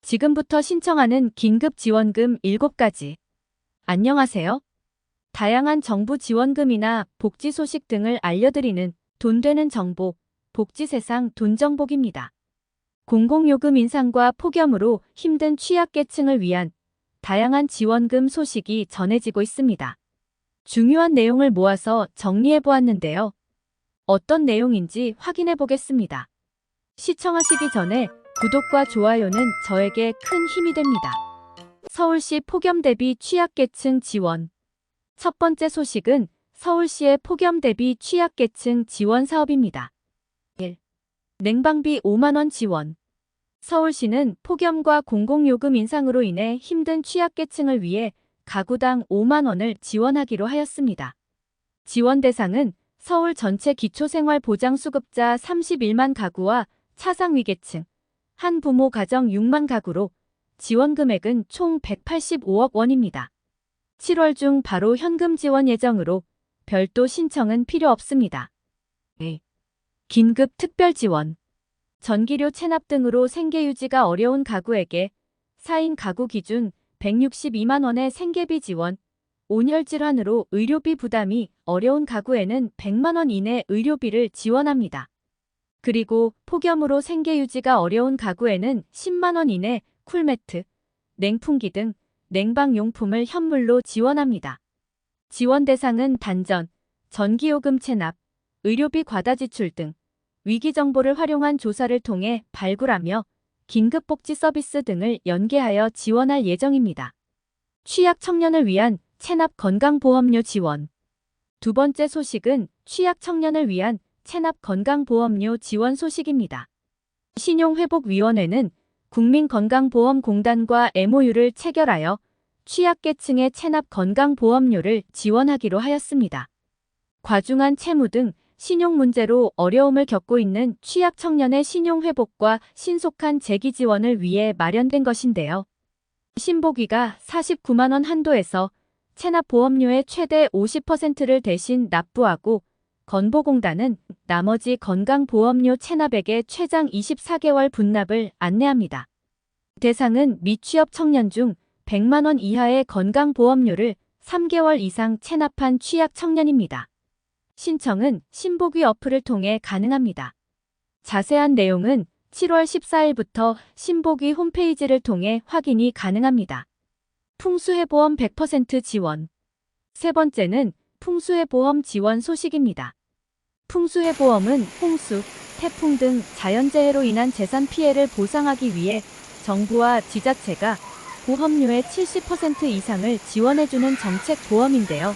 지금부터 신청하는 긴급 지원금 7가지. 안녕하세요. 다양한 정부 지원금이나 복지 소식 등을 알려드리는 돈 되는 정보, 복지세상 돈정복입니다. 공공요금 인상과 폭염으로 힘든 취약계층을 위한 다양한 지원금 소식이 전해지고 있습니다. 중요한 내용을 모아서 정리해보았는데요. 어떤 내용인지 확인해보겠습니다. 시청하시기 전에 구독과 좋아요는 저에게 큰 힘이 됩니다. 서울시 폭염 대비 취약계층 지원. 첫 번째 소식은 서울시의 폭염 대비 취약계층 지원 사업입니다. 1. 냉방비 5만원 지원. 서울시는 폭염과 공공요금 인상으로 인해 힘든 취약계층을 위해 가구당 5만원을 지원하기로 하였습니다. 지원 대상은 서울 전체 기초생활보장수급자 31만 가구와 차상위계층, 한부모 가정 6만 가구로 지원 금액은 총 185억 원입니다. 7월 중 바로 현금 지원 예정으로 별도 신청은 필요 없습니다. 2. 긴급 특별 지원. 전기료 체납 등으로 생계 유지가 어려운 가구에게 4인 가구 기준 162만 원의 생계비 지원, 온열 질환으로 의료비 부담이 어려운 가구에는 100만 원 이내 의료비를 지원합니다. 그리고 폭염으로 생계 유지가 어려운 가구에는 10만 원 이내 쿨매트, 냉풍기 등 냉방용품을 현물로 지원합니다. 지원 대상은 단전, 전기요금 체납, 의료비 과다 지출 등 위기 정보를 활용한 조사를 통해 발굴하며 긴급복지 서비스 등을 연계하여 지원할 예정입니다. 취약 청년을 위한 체납 건강보험료 지원. 두 번째 소식은 취약 청년을 위한 체납 건강보험료 지원 소식입니다. 신용회복위원회는 국민건강보험공단과 MOU를 체결하여 취약계층의 체납 건강보험료를 지원하기로 하였습니다. 과중한 채무 등 신용 문제로 어려움을 겪고 있는 취약 청년의 신용회복과 신속한 재기 지원을 위해 마련된 것인데요. 신보기가 49만 원 한도에서 체납보험료의 최대 50%를 대신 납부하고 건보공단은 나머지 건강보험료 체납액의 최장 24개월 분납을 안내합니다. 대상은 미취업 청년 중 100만 원 이하의 건강보험료를 3개월 이상 체납한 취약 청년입니다. 신청은 신보기 어플을 통해 가능합니다. 자세한 내용은 7월 14일부터 신보기 홈페이지를 통해 확인이 가능합니다. 풍수해보험 100% 지원. 세 번째는 풍수해보험 지원 소식입니다. 풍수해보험은 홍수, 태풍 등 자연재해로 인한 재산 피해를 보상하기 위해 정부와 지자체가 보험료의 70% 이상을 지원해주는 정책 보험인데요.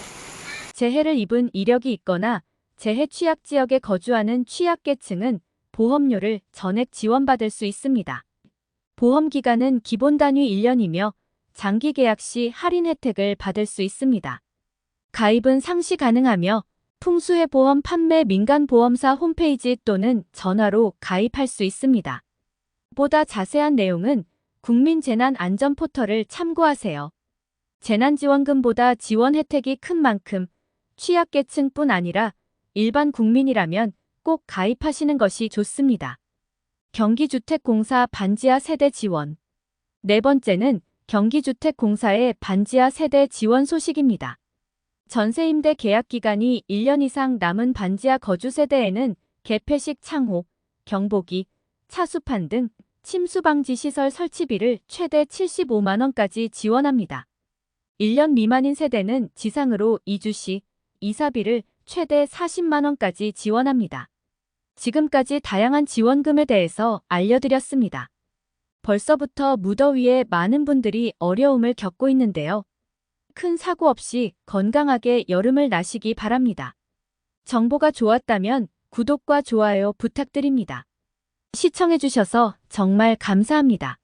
재해를 입은 이력이 있거나 재해 취약 지역에 거주하는 취약계층은 보험료를 전액 지원받을 수 있습니다. 보험 기간은 기본 단위 1년이며 장기 계약 시 할인 혜택을 받을 수 있습니다. 가입은 상시 가능하며 풍수해보험 판매 민간보험사 홈페이지 또는 전화로 가입할 수 있습니다. 보다 자세한 내용은 국민재난안전포털을 참고하세요. 재난지원금보다 지원 혜택이 큰 만큼 취약계층뿐 아니라 일반 국민이라면 꼭 가입하시는 것이 좋습니다. 경기주택공사 반지하 세대 지원. 네 번째는 경기주택공사의 반지하 세대 지원 소식입니다. 전세임대 계약 기간이 1년 이상 남은 반지하 거주 세대에는 개폐식 창호, 경보기, 차수판 등 침수 방지 시설 설치비를 최대 75만 원까지 지원합니다. 1년 미만인 세대는 지상으로 이주 시 이사비를 최대 40만 원까지 지원합니다. 지금까지 다양한 지원금에 대해서 알려드렸습니다. 벌써부터 무더위에 많은 분들이 어려움을 겪고 있는데요. 큰 사고 없이 건강하게 여름을 나시기 바랍니다. 정보가 좋았다면 구독과 좋아요 부탁드립니다. 시청해주셔서 정말 감사합니다.